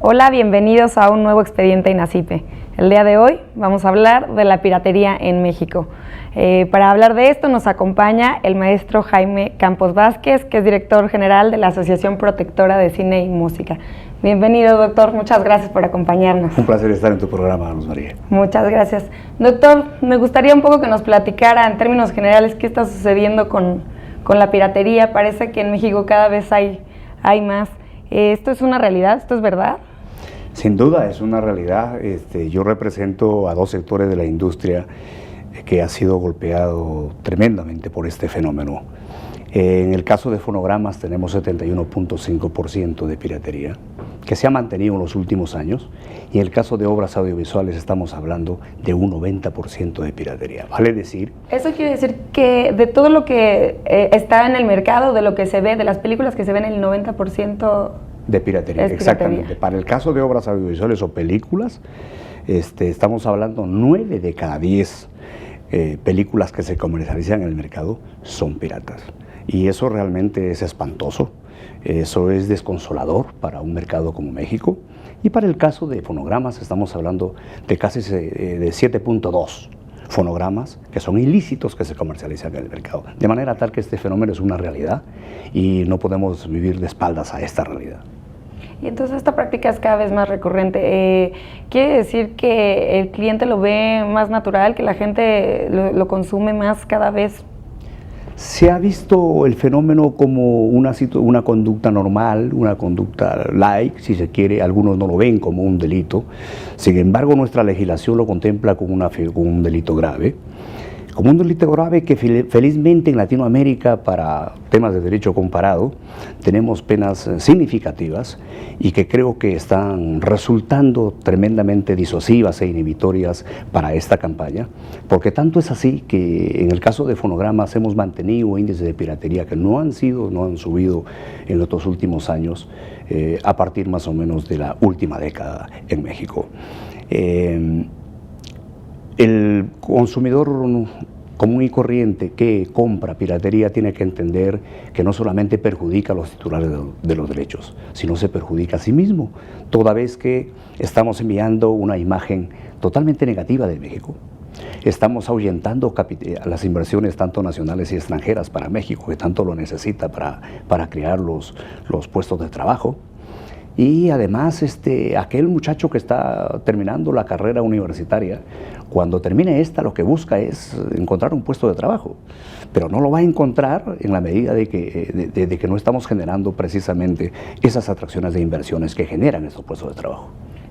Hola, bienvenidos a un nuevo expediente INACYPE. El día de hoy vamos a hablar de la piratería en México. Para hablar de esto nos acompaña el maestro Jaime Campos Vázquez, que es director general de la Asociación Protectora de Cine y Música. Bienvenido, doctor, muchas gracias por acompañarnos. Un placer estar en tu programa, Luz María. Muchas gracias. Doctor, me gustaría un poco que nos platicara en términos generales qué está sucediendo con la piratería. Parece que en México cada vez hay más. ¿Esto es una realidad? ¿Esto es verdad? Sin duda es una realidad. Yo represento a dos sectores de la industria que ha sido golpeado tremendamente por este fenómeno. En el caso de fonogramas tenemos 71.5% de piratería, que se ha mantenido en los últimos años, y en el caso de obras audiovisuales estamos hablando de un 90% de piratería. Vale decir... Eso quiere decir que de todo lo que está en el mercado, de lo que se ve, de las películas que se ven, el 90%... de piratería, exactamente. Para el caso de obras audiovisuales o películas, estamos hablando 9 de cada 10 películas que se comercializan en el mercado son piratas. Y eso realmente es espantoso, eso es desconsolador para un mercado como México. Y para el caso de fonogramas estamos hablando de casi de 7.2 fonogramas que son ilícitos que se comercializan en el mercado. De manera tal que este fenómeno es una realidad y no podemos vivir de espaldas a esta realidad. Y entonces esta práctica es cada vez más recurrente. ¿Quiere decir que el cliente lo ve más natural, que la gente lo consume más cada vez? Se ha visto el fenómeno como una conducta normal, una conducta light, si se quiere. Algunos no lo ven como un delito. Sin embargo, nuestra legislación lo contempla como un delito grave. Como un delito grave que felizmente en Latinoamérica, para temas de derecho comparado, tenemos penas significativas y que creo que están resultando tremendamente disuasivas e inhibitorias para esta campaña, porque tanto es así que en el caso de fonogramas hemos mantenido índices de piratería que no han subido en los últimos años, a partir más o menos de la última década en México. El consumidor común y corriente que compra piratería tiene que entender que no solamente perjudica a los titulares de los derechos, sino se perjudica a sí mismo, toda vez que estamos enviando una imagen totalmente negativa de México. Estamos ahuyentando las inversiones tanto nacionales y extranjeras para México, que tanto lo necesita para crear los puestos de trabajo. Y además, aquel muchacho que está terminando la carrera universitaria, cuando termine lo que busca es encontrar un puesto de trabajo, pero no lo va a encontrar en la medida de que no estamos generando precisamente esas atracciones de inversiones que generan esos puestos de trabajo.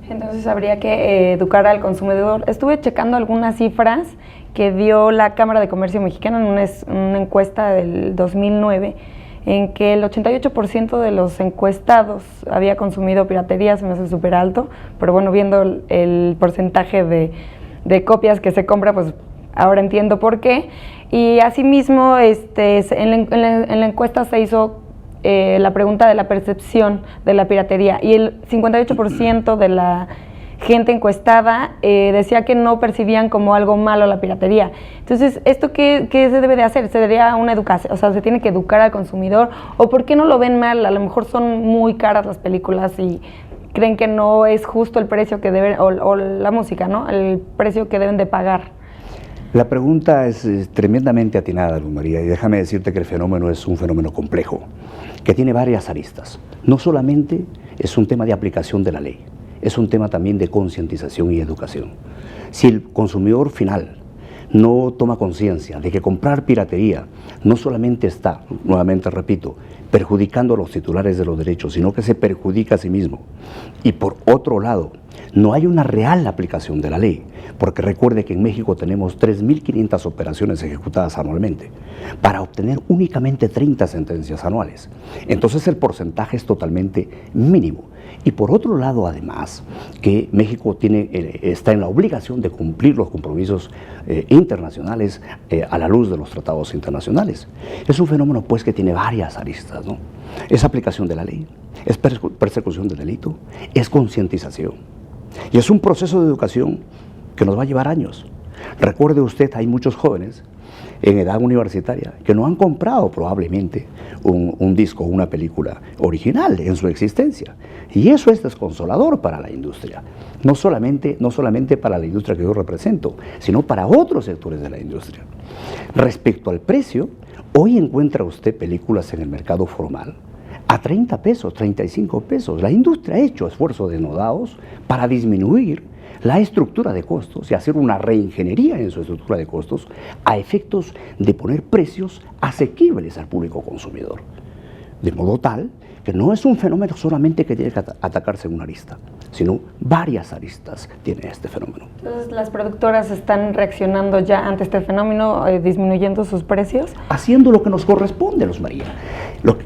Entonces habría que educar al consumidor. Estuve checando algunas cifras que dio la Cámara de Comercio Mexicana en una encuesta del 2009, en que el 88% de los encuestados había consumido piratería. Se me hace súper alto, pero bueno, viendo el porcentaje de copias que se compra, pues ahora entiendo por qué. Y asimismo, en la encuesta se hizo la pregunta de la percepción de la piratería, y el 58% de la gente encuestada decía que no percibían como algo malo la piratería. Entonces, ¿esto qué se debe de hacer? ¿Se debería una educación? O sea, ¿se tiene que educar al consumidor? ¿O por qué no lo ven mal? A lo mejor son muy caras las películas y creen que no es justo el precio que deben, o la música, ¿no? El precio que deben de pagar. La pregunta es tremendamente atinada, Luz María, y déjame decirte que el fenómeno es un fenómeno complejo, que tiene varias aristas. No solamente es un tema de aplicación de la ley, es un tema también de concientización y educación. Si el consumidor final no toma conciencia de que comprar piratería no solamente está, nuevamente repito, perjudicando a los titulares de los derechos, sino que se perjudica a sí mismo. Y por otro lado, no hay una real aplicación de la ley, porque recuerde que en México tenemos 3.500 operaciones ejecutadas anualmente para obtener únicamente 30 sentencias anuales. Entonces el porcentaje es totalmente mínimo. Y por otro lado, además, que México está en la obligación de cumplir los compromisos internacionales a la luz de los tratados internacionales. Es un fenómeno, pues, que tiene varias aristas, ¿no? Es aplicación de la ley, es persecución del delito, es concientización. Y es un proceso de educación que nos va a llevar años. Recuerde usted, hay muchos jóvenes en edad universitaria que no han comprado probablemente un disco o una película original en su existencia. Y eso es desconsolador para la industria. No solamente para la industria que yo represento, sino para otros sectores de la industria. Respecto al precio, hoy encuentra usted películas en el mercado formal a 30 pesos, 35 pesos. La industria ha hecho esfuerzos denodados para disminuir la estructura de costos y hacer una reingeniería en su estructura de costos a efectos de poner precios asequibles al público consumidor. De modo tal que no es un fenómeno solamente que tiene que atacarse en una arista, sino varias aristas tiene este fenómeno. Entonces, ¿las productoras están reaccionando ya ante este fenómeno, disminuyendo sus precios? Haciendo lo que nos corresponde, Luz María.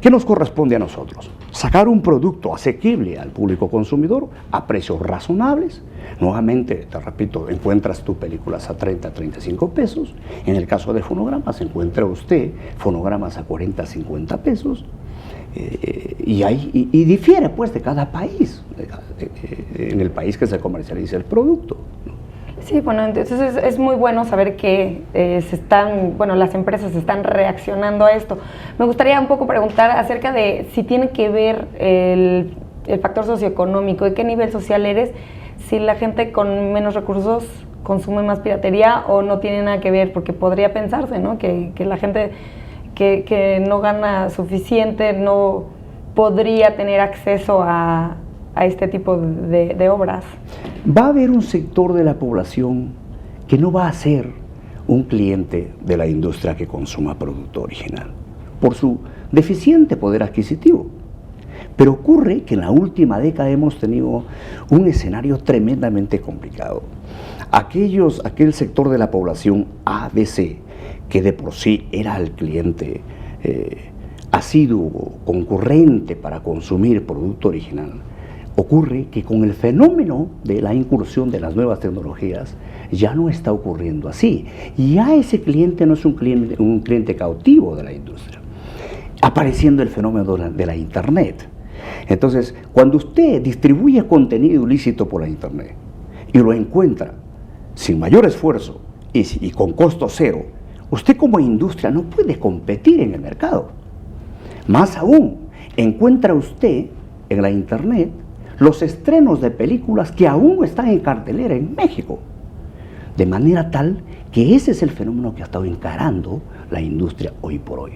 ¿Qué nos corresponde a nosotros? Sacar un producto asequible al público consumidor a precios razonables. Nuevamente, te repito, encuentras tus películas a 30, 35 pesos. En el caso de fonogramas, encuentra usted fonogramas a 40, 50 pesos. Y difiere, pues, de cada país, en el país que se comercializa el producto, ¿no? Sí, bueno, entonces es muy bueno saber que las empresas están reaccionando a esto. Me gustaría un poco preguntar acerca de si tiene que ver el factor socioeconómico, de qué nivel social eres, si la gente con menos recursos consume más piratería o no tiene nada que ver, porque podría pensarse, ¿no?, que la gente que no gana suficiente no podría tener acceso a este tipo de obras. Va a haber un sector de la población que no va a ser un cliente de la industria que consuma producto original, por su deficiente poder adquisitivo. Pero ocurre que en la última década hemos tenido un escenario tremendamente complicado. Aquel sector de la población ABC, que de por sí era el cliente asiduo, concurrente para consumir producto original, ocurre que con el fenómeno de la incursión de las nuevas tecnologías ya no está ocurriendo así. Y ya ese cliente no es un cliente cautivo de la industria. Apareciendo el fenómeno de la Internet. Entonces, cuando usted distribuye contenido ilícito por la Internet y lo encuentra sin mayor esfuerzo y con costo cero, usted como industria no puede competir en el mercado. Más aún, encuentra usted en la Internet los estrenos de películas que aún están en cartelera en México. De manera tal que ese es el fenómeno que ha estado encarando la industria hoy por hoy.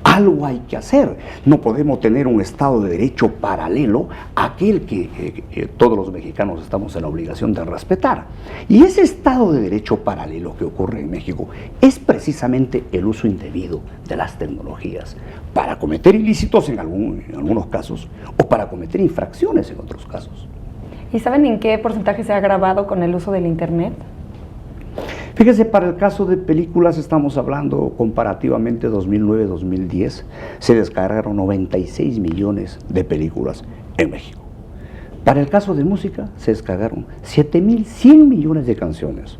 Algo hay que hacer. No podemos tener un Estado de Derecho paralelo a aquel que todos los mexicanos estamos en la obligación de respetar. Y ese Estado de Derecho paralelo que ocurre en México es precisamente el uso indebido de las tecnologías para cometer ilícitos en algunos casos o para cometer infracciones en otros casos. ¿Y saben en qué porcentaje se ha agravado con el uso del Internet? Fíjese, para el caso de películas estamos hablando comparativamente 2009-2010, se descargaron 96 millones de películas en México. Para el caso de música se descargaron 7.100 millones de canciones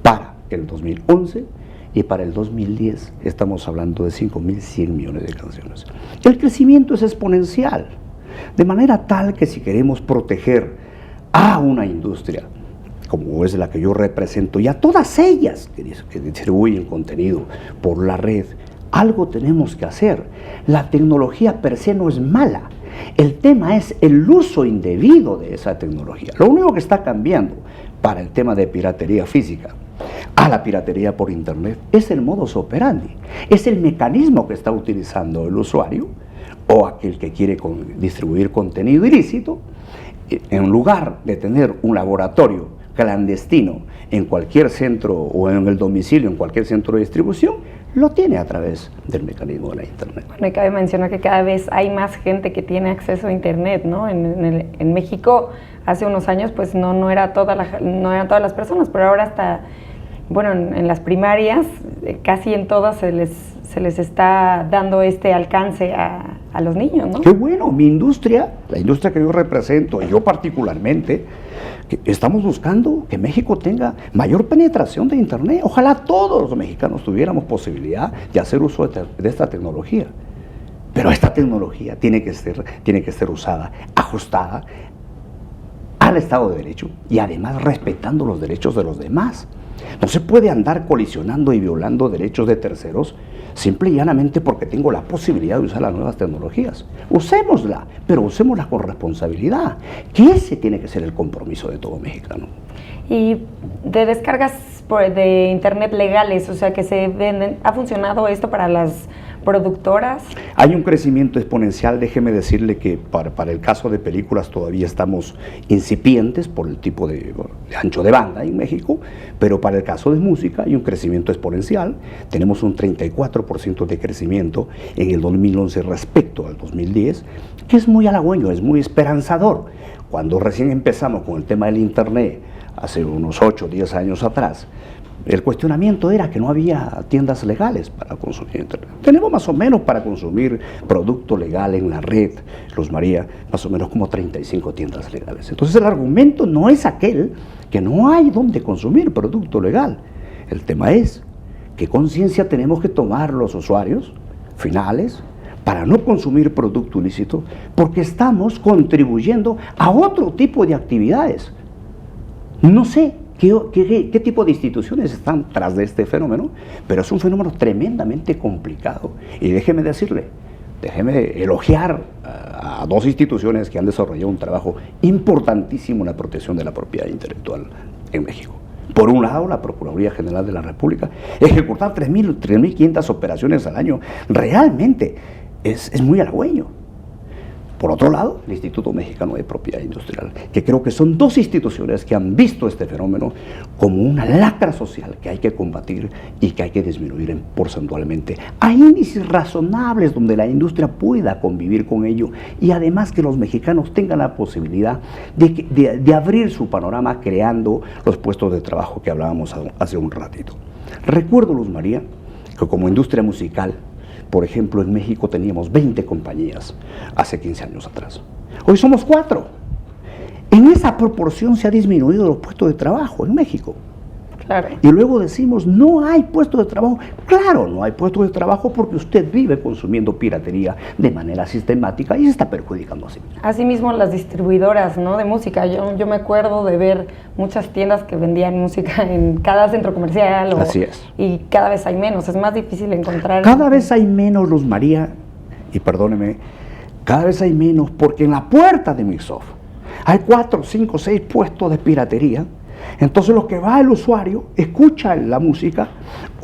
para el 2011 y para el 2010 estamos hablando de 5.100 millones de canciones. El crecimiento es exponencial, de manera tal que si queremos proteger a una industria como es la que yo represento, y a todas ellas que distribuyen contenido por la red, algo tenemos que hacer. La tecnología per se no es mala. El tema es el uso indebido de esa tecnología. Lo único que está cambiando para el tema de piratería física a la piratería por Internet es el modus operandi, es el mecanismo que está utilizando el usuario o aquel que quiere distribuir contenido ilícito. En lugar de tener un laboratorio clandestino en cualquier centro o en el domicilio, en cualquier centro de distribución, lo tiene a través del mecanismo de la Internet. Bueno, y cabe mencionar que cada vez hay más gente que tiene acceso a Internet, ¿no? En México, hace unos años, pues no eran todas las personas, pero ahora hasta, bueno, en las primarias, casi en todas se les está dando este alcance a a los niños, ¿no? Qué bueno, mi industria, la industria que yo represento, y yo particularmente, que estamos buscando que México tenga mayor penetración de Internet. Ojalá todos los mexicanos tuviéramos posibilidad de hacer uso de esta tecnología. Pero esta tecnología tiene que ser usada, ajustada al Estado de Derecho y además respetando los derechos de los demás. No se puede andar colisionando y violando derechos de terceros simple y llanamente porque tengo la posibilidad de usar las nuevas tecnologías. Usémosla, pero usémosla con responsabilidad, que ese tiene que ser el compromiso de todo mexicano. Y de descargas de internet legales, o sea, que se venden, ¿ha funcionado esto para las productoras? Hay un crecimiento exponencial, déjeme decirle que para el caso de películas todavía estamos incipientes por el tipo de ancho de banda en México, pero para el caso de música hay un crecimiento exponencial. Tenemos un 34% de crecimiento en el 2011 respecto al 2010, que es muy halagüeño, es muy esperanzador. Cuando recién empezamos con el tema del Internet, hace unos 8 o 10 años atrás, el cuestionamiento era que no había tiendas legales para consumir Internet. Tenemos más o menos para consumir producto legal en la red, Luz María, más o menos como 35 tiendas legales. Entonces el argumento no es aquel que no hay donde consumir producto legal. El tema es qué conciencia tenemos que tomar los usuarios finales para no consumir producto ilícito, porque estamos contribuyendo a otro tipo de actividades. No sé qué tipo de instituciones están tras de este fenómeno, pero es un fenómeno tremendamente complicado. Y déjeme elogiar a dos instituciones que han desarrollado un trabajo importantísimo en la protección de la propiedad intelectual en México. Por un lado, la Procuraduría General de la República, ejecutar 3.500 operaciones al año, realmente es muy halagüeño. Por otro lado, el Instituto Mexicano de Propiedad Industrial, que creo que son dos instituciones que han visto este fenómeno como una lacra social que hay que combatir y que hay que disminuir porcentualmente a índices razonables donde la industria pueda convivir con ello y además que los mexicanos tengan la posibilidad de abrir su panorama creando los puestos de trabajo que hablábamos hace un ratito. Recuerdo, Luz María, que como industria musical, por ejemplo, en México teníamos 20 compañías hace 15 años atrás. Hoy somos 4. En esa proporción se ha disminuido los puestos de trabajo en México. Claro. Y luego decimos, no hay puestos de trabajo. Claro, no hay puestos de trabajo porque usted vive consumiendo piratería de manera sistemática y se está perjudicando así. Asimismo, las distribuidoras, ¿no?, de música. Yo me acuerdo de ver muchas tiendas que vendían música en cada centro comercial. Así es. Y cada vez hay menos, es más difícil encontrar. Cada vez hay menos, Luz María, y perdóneme, cada vez hay menos porque en la puerta de Mixoff hay 4, 5, 6 puestos de piratería. Entonces lo que va el usuario, escucha la música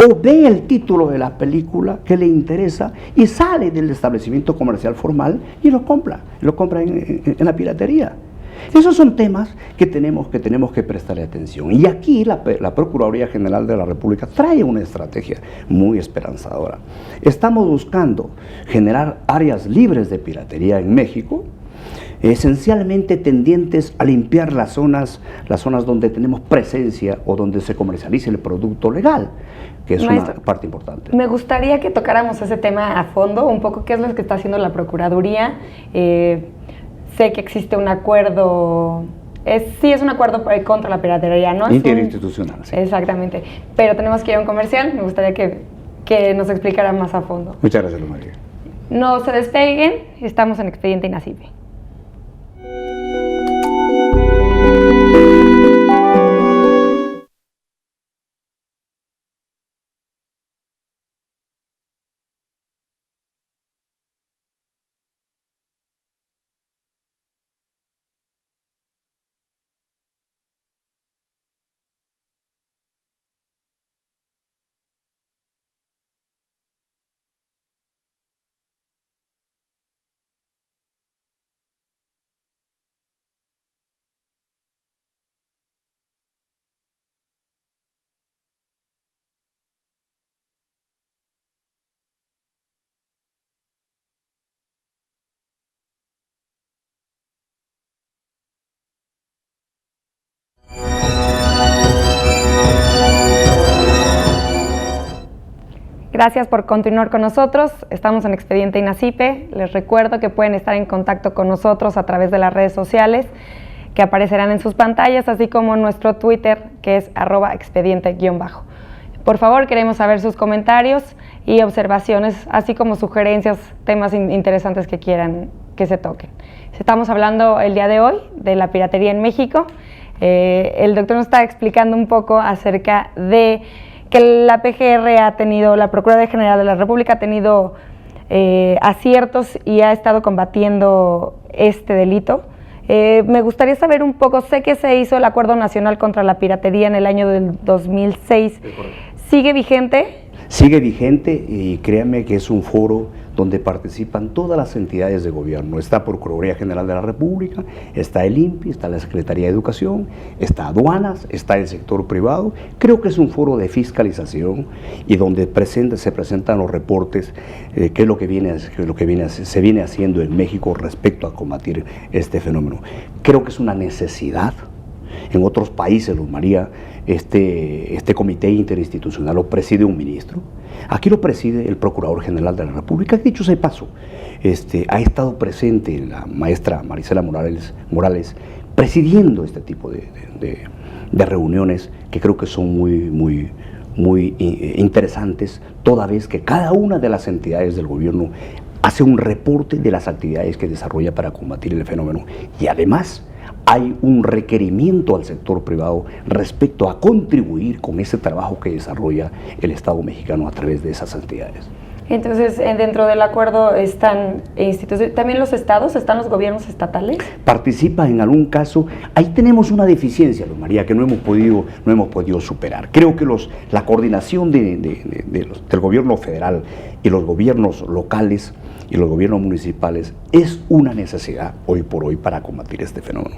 o ve el título de la película que le interesa y sale del establecimiento comercial formal y lo compra en la piratería. Esos son temas que tenemos que prestarle atención. Y aquí la Procuraduría General de la República trae una estrategia muy esperanzadora. Estamos buscando generar áreas libres de piratería en México, esencialmente tendientes a limpiar las zonas donde tenemos presencia o donde se comercializa el producto legal, que es una parte importante. Me gustaría que tocáramos ese tema a fondo, un poco qué es lo que está haciendo la Procuraduría. Sé que existe un acuerdo, sí es un acuerdo contra la piratería, ¿no? Interinstitucional, sí. Exactamente, pero tenemos que ir a un comercial, me gustaría que nos explicara más a fondo. Muchas gracias, María. No se despeguen, estamos en Expediente INACIPE. Gracias por continuar con nosotros. Estamos en Expediente INACYPE. Les recuerdo que pueden estar en contacto con nosotros a través de las redes sociales que aparecerán en sus pantallas, así como en nuestro Twitter, que es @expediente_. Por favor, queremos saber sus comentarios y observaciones, así como sugerencias, temas interesantes que quieran que se toquen. Estamos hablando el día de hoy de la piratería en México. El doctor nos está explicando un poco acerca de que la PGR ha tenido, la Procuraduría General de la República ha tenido aciertos y ha estado combatiendo este delito. Me gustaría saber un poco, sé que se hizo el Acuerdo Nacional contra la Piratería en el año del 2006. ¿Sigue vigente? Sigue vigente y créanme que es un foro donde participan todas las entidades de gobierno. Está Procuraduría General de la República, está el INPI, está la Secretaría de Educación, está Aduanas, está el sector privado. Creo que es un foro de fiscalización y donde se presentan los reportes, qué es lo que se viene haciendo en México respecto a combatir este fenómeno. Creo que es una necesidad. En otros países, Luz María, este comité interinstitucional lo preside un ministro. Aquí lo preside el Procurador General de la República, que dicho sea de paso, ha estado presente la maestra Marisela Morales presidiendo este tipo de reuniones que creo que son muy interesantes, toda vez que cada una de las entidades del gobierno hace un reporte de las actividades que desarrolla para combatir el fenómeno y además hay un requerimiento al sector privado respecto a contribuir con ese trabajo que desarrolla el Estado mexicano a través de esas entidades. Entonces, dentro del acuerdo están instituciones, también los estados, están los gobiernos estatales. Participa en algún caso. Ahí tenemos una deficiencia, Luz María, que no hemos podido superar. Creo que la coordinación del gobierno federal y los gobiernos locales y los gobiernos municipales es una necesidad hoy por hoy para combatir este fenómeno.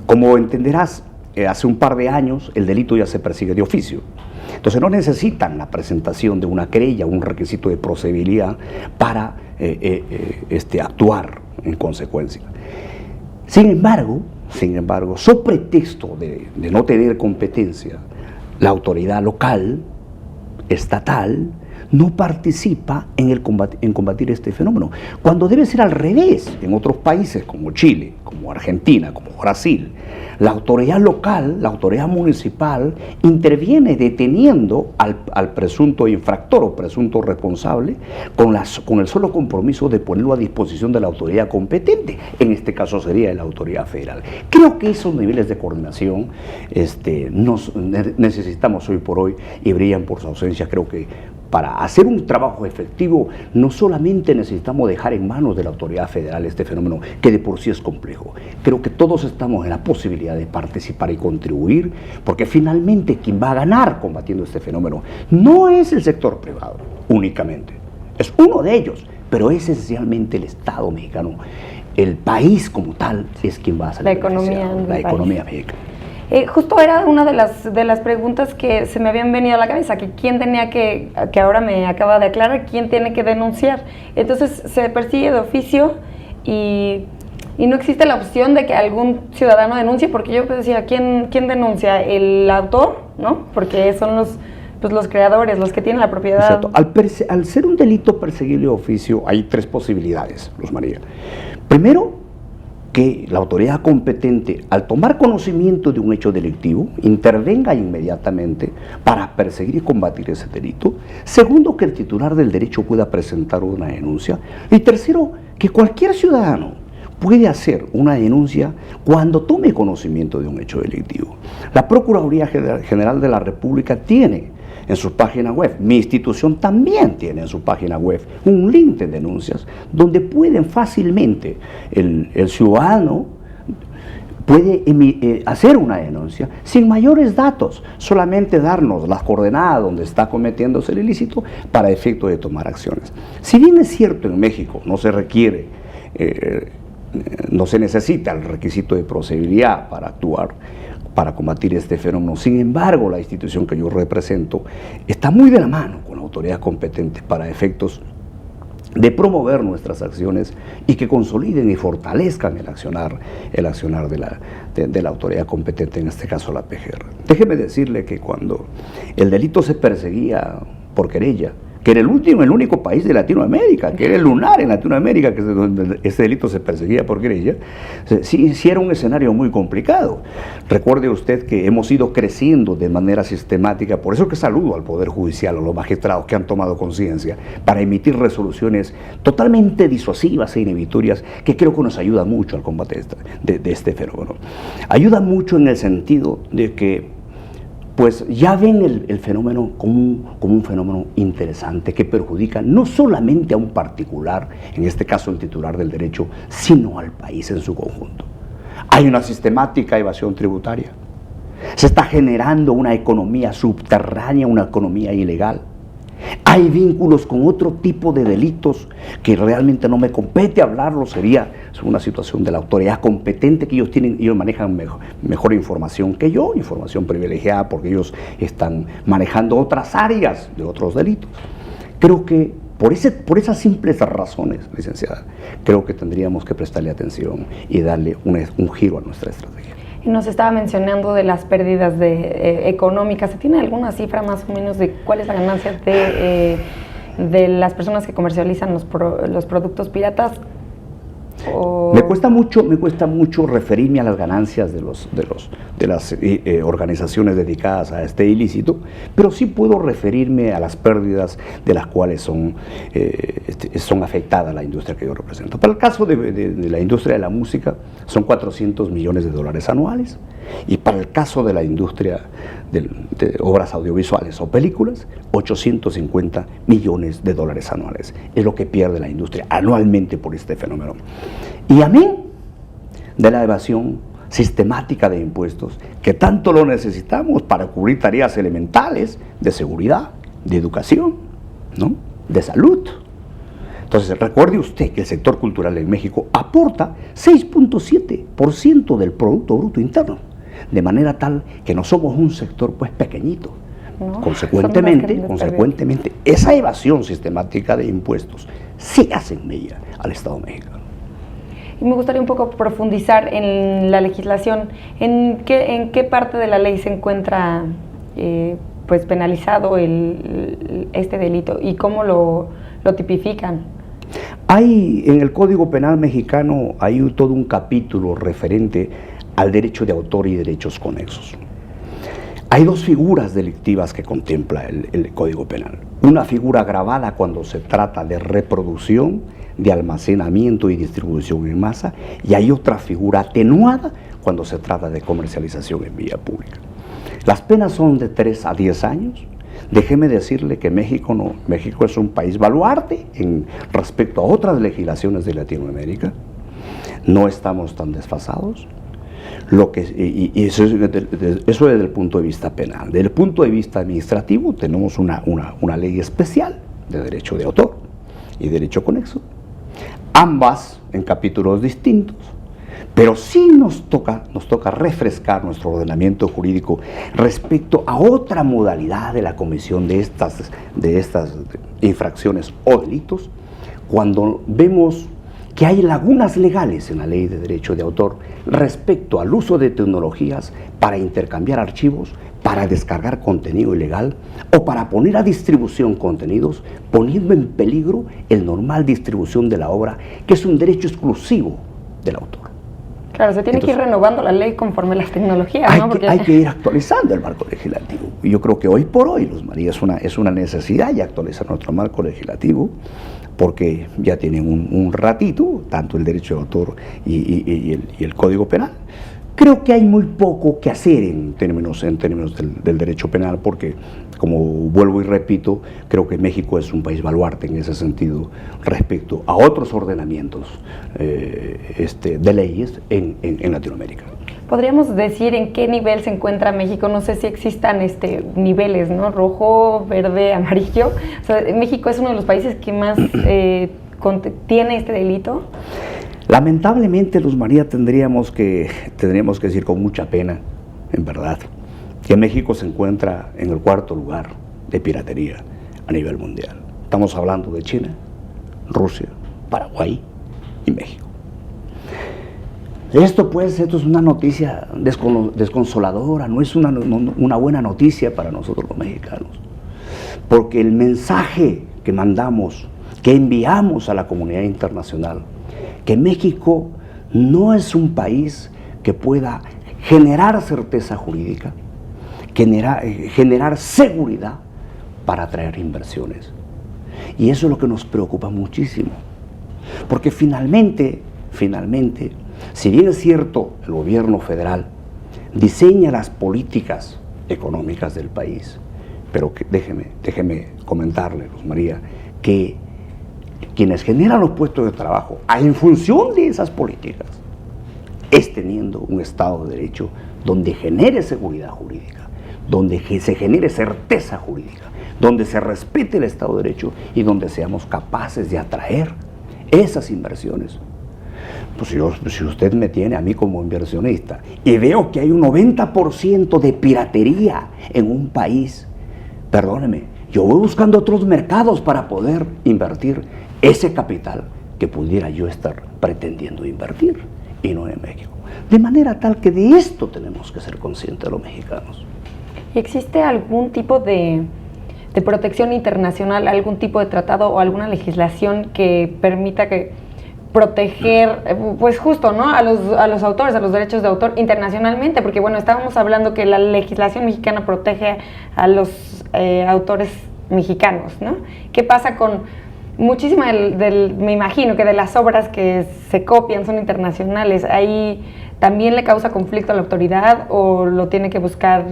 Como entenderás, hace un par de años el delito ya se persigue de oficio. Entonces no necesitan la presentación de una querella, un requisito de procedibilidad para actuar en consecuencia. Sin embargo, so pretexto de no tener competencia, la autoridad local, estatal, no participa en combatir este fenómeno, cuando debe ser al revés. En otros países como Chile, como Argentina, como Brasil, la autoridad local, la autoridad municipal interviene deteniendo al presunto infractor o presunto responsable con el solo compromiso de ponerlo a disposición de la autoridad competente. En este caso sería la autoridad federal. Creo que esos niveles de coordinación necesitamos hoy por hoy y brillan por su ausencia. Creo que para hacer un trabajo efectivo no solamente necesitamos dejar en manos de la autoridad federal este fenómeno, que de por sí es complejo. Creo que todos estamos en la posibilidad de participar y contribuir, porque finalmente quien va a ganar combatiendo este fenómeno no es el sector privado únicamente, es uno de ellos, pero es esencialmente el Estado mexicano. El país como tal es quien va a salir beneficiado, la economía mexicana. Justo era una de las preguntas que se me habían venido a la cabeza, que quién tenía que ahora me acaba de aclarar, quién tiene que denunciar. Entonces se persigue de oficio y no existe la opción de que algún ciudadano denuncie, porque yo decía, ¿quién denuncia? ¿El autor? ¿No? Porque son los creadores, los que tienen la propiedad. Exacto. Al ser un delito perseguible de oficio hay tres posibilidades, Luz María. Primero, que la autoridad competente, al tomar conocimiento de un hecho delictivo, intervenga inmediatamente para perseguir y combatir ese delito. Segundo, que el titular del derecho pueda presentar una denuncia. Y tercero, que cualquier ciudadano puede hacer una denuncia cuando tome conocimiento de un hecho delictivo. La Procuraduría General de la República tiene en su página web, mi institución también tiene en su página web un link de denuncias donde pueden fácilmente el ciudadano puede hacer una denuncia sin mayores datos, solamente darnos las coordenadas donde está cometiéndose el ilícito para efecto de tomar acciones. Si bien es cierto en México no se requiere, no se necesita el requisito de procedibilidad para actuar, para combatir este fenómeno. Sin embargo, la institución que yo represento está muy de la mano con la autoridad competente para efectos de promover nuestras acciones y que consoliden y fortalezcan el accionar de la autoridad competente, en este caso la PGR. Déjeme decirle que cuando el delito se perseguía por querella, que era el único país de Latinoamérica, que era el lunar en Latinoamérica, que es donde ese delito se perseguía por querella, sí era un escenario muy complicado. Recuerde usted que hemos ido creciendo de manera sistemática, por eso que saludo al Poder Judicial, a los magistrados que han tomado conciencia para emitir resoluciones totalmente disuasivas e inhibitorias, que creo que nos ayuda mucho al combate de este fenómeno. Ayuda mucho en el sentido de que pues ya ven el fenómeno como un fenómeno interesante que perjudica no solamente a un particular, en este caso el titular del derecho, sino al país en su conjunto. Hay una sistemática evasión tributaria. Se está generando una economía subterránea, una economía ilegal. Hay vínculos con otro tipo de delitos que realmente no me compete hablarlo, sería una situación de la autoridad competente, que ellos manejan mejor información que yo, información privilegiada, porque ellos están manejando otras áreas de otros delitos. Creo que por esas simples razones, licenciada, creo que tendríamos que prestarle atención y darle un giro a nuestra estrategia. Y nos estaba mencionando de las pérdidas económicas. ¿Se tiene alguna cifra más o menos de cuál es la ganancia de las personas que comercializan los productos piratas? Me cuesta mucho referirme a las ganancias de las organizaciones dedicadas a este ilícito, pero sí puedo referirme a las pérdidas de las cuales son afectadas la industria que yo represento. Para el caso de la industria de la música, son 400 millones de dólares anuales, y para el caso de la industria de obras audiovisuales o películas, 850 millones de dólares anuales. Es lo que pierde la industria anualmente por este fenómeno. Y a mí, de la evasión sistemática de impuestos, que tanto lo necesitamos para cubrir tareas elementales de seguridad, de educación, ¿no?, de salud. Entonces, recuerde usted que el sector cultural en México aporta 6.7% del Producto Bruto Interno, de manera tal que no somos un sector pues pequeñito. No, consecuentemente, esa evasión sistemática de impuestos sí hace mella al Estado mexicano. Y me gustaría un poco profundizar en la legislación. ¿En qué parte de la ley se encuentra pues penalizado este delito y cómo lo tipifican? En el Código Penal mexicano hay todo un capítulo referente al derecho de autor y derechos conexos. Hay dos figuras delictivas que contempla el Código Penal. Una figura agravada cuando se trata de reproducción, de almacenamiento y distribución en masa, y hay otra figura atenuada cuando se trata de comercialización en vía pública. Las penas son de 3 a 10 años. Déjeme decirle que México es un país baluarte respecto a otras legislaciones de Latinoamérica. No estamos tan desfasados. Eso desde el punto de vista penal. Desde el punto de vista administrativo tenemos una ley especial de derecho de autor y derecho conexo, ambas en capítulos distintos, pero sí nos toca refrescar nuestro ordenamiento jurídico respecto a otra modalidad de la comisión de estas infracciones o delitos, cuando vemos que hay lagunas legales en la ley de derecho de autor respecto al uso de tecnologías para intercambiar archivos, para descargar contenido ilegal o para poner a distribución contenidos, poniendo en peligro el normal distribución de la obra, que es un derecho exclusivo del autor. Claro, se tiene que ir renovando la ley conforme las tecnologías, ¿no? Hay que ir actualizando el marco legislativo. Y yo creo que hoy por hoy, Luz María, es una necesidad ya actualizar nuestro marco legislativo, porque ya tienen un ratito, tanto el derecho de autor y el Código Penal. Creo que hay muy poco que hacer en términos del derecho penal, porque, como vuelvo y repito, creo que México es un país baluarte en ese sentido respecto a otros ordenamientos de leyes en Latinoamérica. ¿Podríamos decir en qué nivel se encuentra México? No sé si existan niveles, ¿no? Rojo, verde, amarillo. O sea, México es uno de los países que más tiene este delito. Lamentablemente, Luz María, tendríamos que decir con mucha pena, en verdad, que México se encuentra en el 4º lugar de piratería a nivel mundial. Estamos hablando de China, Rusia, Paraguay y México. Esto es una noticia desconsoladora, no es una buena noticia para nosotros los mexicanos, porque el mensaje que mandamos, que enviamos a la comunidad internacional, que México no es un país que pueda generar certeza jurídica, generar seguridad para atraer inversiones. Y eso es lo que nos preocupa muchísimo, porque finalmente, si bien es cierto, el gobierno federal diseña las políticas económicas del país, pero déjeme comentarle, Luz María, que quienes generan los puestos de trabajo en función de esas políticas es teniendo un Estado de Derecho donde genere seguridad jurídica, donde se genere certeza jurídica, donde se respete el Estado de Derecho y donde seamos capaces de atraer esas inversiones. Pues si usted me tiene a mí como inversionista y veo que hay un 90% de piratería en un país, perdóneme, yo voy buscando otros mercados para poder invertir ese capital que pudiera yo estar pretendiendo invertir y no en México. De manera tal que de esto tenemos que ser conscientes los mexicanos. ¿Existe algún tipo de protección internacional, algún tipo de tratado o alguna legislación que permita proteger, pues justo, ¿no?, a los autores, a los derechos de autor internacionalmente? Porque bueno, estábamos hablando que la legislación mexicana protege a los autores mexicanos, ¿no? ¿Qué pasa con muchísima me imagino que de las obras que se copian son internacionales? ¿Ahí también le causa conflicto a la autoridad o lo tiene que buscar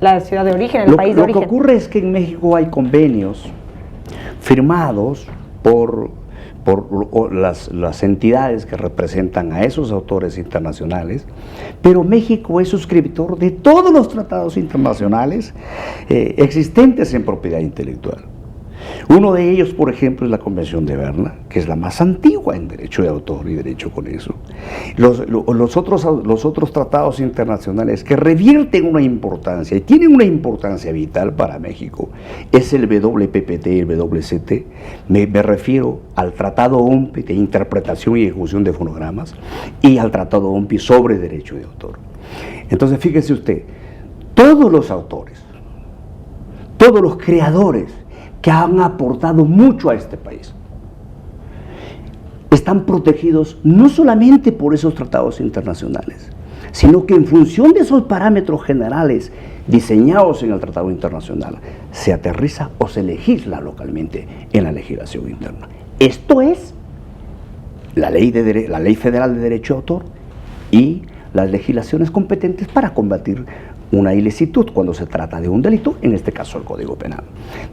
la ciudad de origen, el país de origen? Lo que ocurre es que en México hay convenios firmados por las entidades que representan a esos autores internacionales, pero México es suscriptor de todos los tratados internacionales existentes en propiedad intelectual. Uno de ellos, por ejemplo, es la Convención de Berna, que es la más antigua en derecho de autor y derecho con eso. Los otros tratados internacionales que revierten una importancia y tienen una importancia vital para México es el WPPT y el WCT. Me refiero al Tratado OMPI de interpretación y ejecución de fonogramas y al Tratado OMPI sobre derecho de autor. Entonces, fíjese usted, todos los autores, todos los creadores que han aportado mucho a este país están protegidos no solamente por esos tratados internacionales, sino que en función de esos parámetros generales diseñados en el tratado internacional, se aterriza o se legisla localmente en la legislación interna. Esto es la ley federal de derecho de autor y las legislaciones competentes para combatir una ilicitud cuando se trata de un delito, en este caso el Código Penal.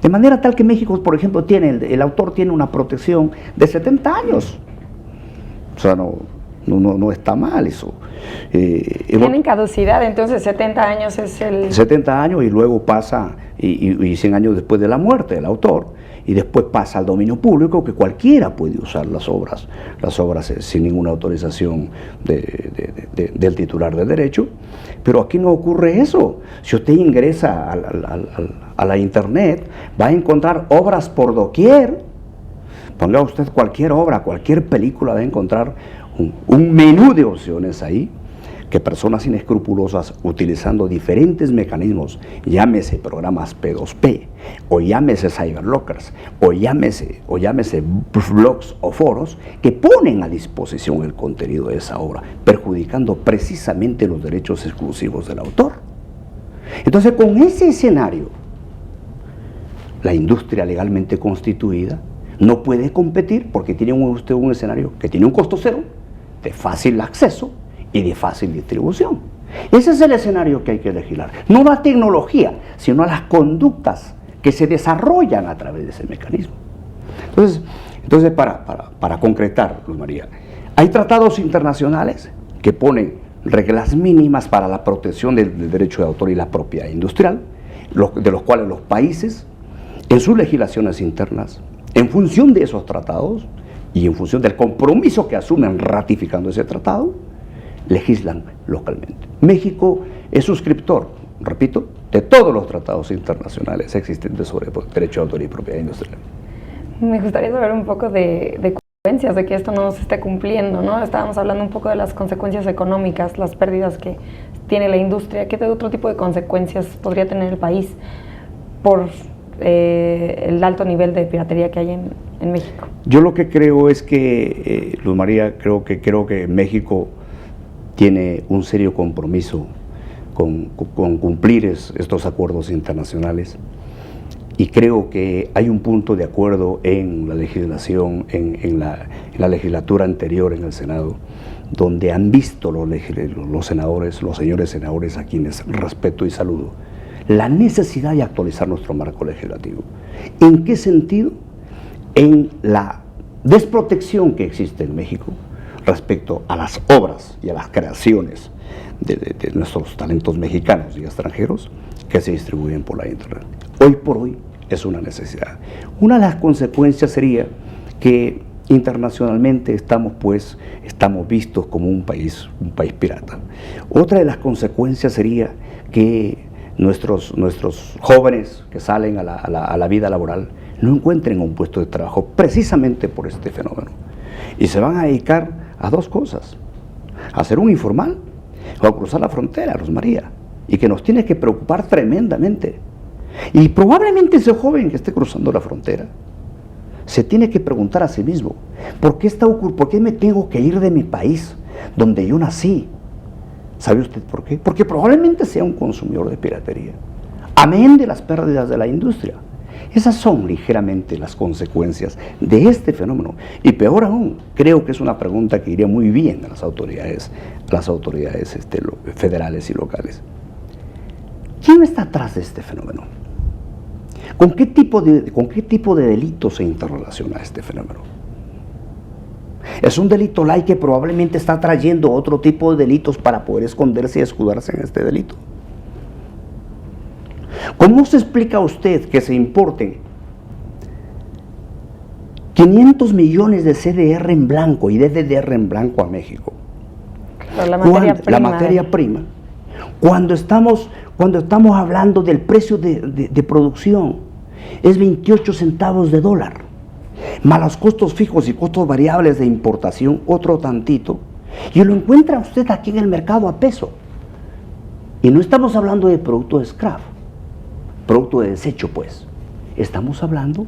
De manera tal que México, por ejemplo, el autor tiene una protección de 70 años. O sea, no está mal eso. Tienen caducidad, entonces 70 años es el... 70 años y luego pasa, y 100 años después de la muerte del autor, y después pasa al dominio público, que cualquiera puede usar las obras sin ninguna autorización del titular del derecho. Pero aquí no ocurre eso. Si usted ingresa a la internet, va a encontrar obras por doquier. Ponga usted cualquier obra, cualquier película, va a encontrar un menú de opciones ahí, que personas inescrupulosas, utilizando diferentes mecanismos, llámese programas P2P, o llámese cyberlockers, o llámese blogs o foros, que ponen a disposición el contenido de esa obra, perjudicando precisamente los derechos exclusivos del autor. Entonces, con ese escenario, la industria legalmente constituida no puede competir porque tiene usted un escenario que tiene un costo cero, de fácil acceso y de fácil distribución. Ese es el escenario que hay que legislar. No la tecnología, sino las conductas que se desarrollan a través de ese mecanismo. Entonces para concretar, Luz María, hay tratados internacionales que ponen reglas mínimas para la protección del derecho de autor y la propiedad industrial, de los cuales los países, en sus legislaciones internas, en función de esos tratados y en función del compromiso que asumen ratificando ese tratado, legislan localmente. México es suscriptor, repito, de todos los tratados internacionales existentes sobre derecho de autor y propiedad industrial. Me gustaría saber un poco de consecuencias de que esto no se esté cumpliendo, ¿no? Estábamos hablando un poco de las consecuencias económicas, las pérdidas que tiene la industria. ¿Qué otro tipo de consecuencias podría tener el país por el alto nivel de piratería que hay en México? Yo lo que creo es que, Luz María, creo que México tiene un serio compromiso con cumplir estos acuerdos internacionales, y creo que hay un punto de acuerdo en la legislación, en la legislatura anterior en el Senado, donde han visto los senadores, los señores senadores, a quienes respeto y saludo, la necesidad de actualizar nuestro marco legislativo. ¿En qué sentido? En la desprotección que existe en México respecto a las obras y a las creaciones de nuestros talentos mexicanos y extranjeros que se distribuyen por la Internet. Hoy por hoy es una necesidad. Una de las consecuencias sería que internacionalmente estamos vistos como un país pirata. Otra de las consecuencias sería que nuestros jóvenes que salen a la vida laboral no encuentren un puesto de trabajo precisamente por este fenómeno. Y se van a dedicar a dos cosas: a ser un informal o a cruzar la frontera, Luz María, y que nos tiene que preocupar tremendamente. Y probablemente ese joven que esté cruzando la frontera se tiene que preguntar a sí mismo: ¿por qué me tengo que ir de mi país, donde yo nací? ¿Sabe usted por qué? Porque probablemente sea un consumidor de piratería, amén de las pérdidas de la industria. Esas son ligeramente las consecuencias de este fenómeno. Y peor aún, creo que es una pregunta que iría muy bien a las autoridades federales y locales. ¿Quién está atrás de este fenómeno? ¿Con qué tipo de delitos se interrelaciona este fenómeno? Es un delito light que probablemente está trayendo otro tipo de delitos para poder esconderse y escudarse en este delito. ¿Cómo se explica a usted que se importen 500 millones de CDR en blanco y DDR en blanco a México? La materia prima. Cuando estamos hablando del precio de producción, es 28 centavos de dólar, más los costos fijos y costos variables de importación, otro tantito, y lo encuentra usted aquí en el mercado a peso. Y no estamos hablando de producto de scrap, producto de desecho, pues. Estamos hablando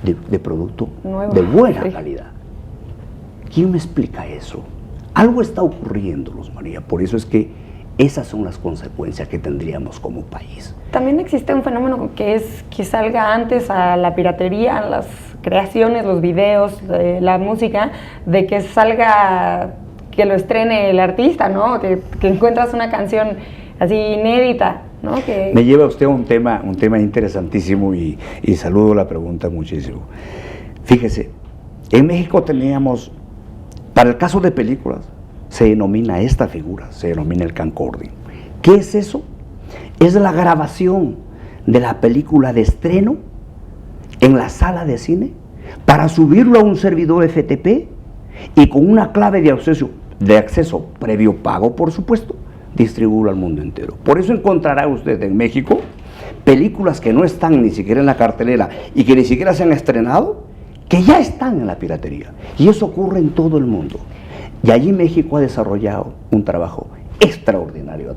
de producto nuevo, de buena calidad. ¿Quién me explica eso? Algo está ocurriendo, Luz María, por eso es que esas son las consecuencias que tendríamos como país. También existe un fenómeno que es que salga antes a la piratería, a las creaciones, los videos, la música, de que salga, que lo estrene el artista, ¿no? Que encuentras una canción así inédita, ¿no? Me lleva usted a un tema interesantísimo y saludo la pregunta muchísimo. Fíjese, en México teníamos, para el caso de películas, se denomina esta figura, se denomina el camcording. ¿Qué es eso? Es la grabación de la película de estreno en la sala de cine para subirlo a un servidor FTP y con una clave de acceso previo pago, por supuesto, distribuirlo al mundo entero. Por eso encontrará usted en México películas que no están ni siquiera en la cartelera y que ni siquiera se han estrenado, que ya están en la piratería. Y eso ocurre en todo el mundo. Y allí México ha desarrollado un trabajo extraordinario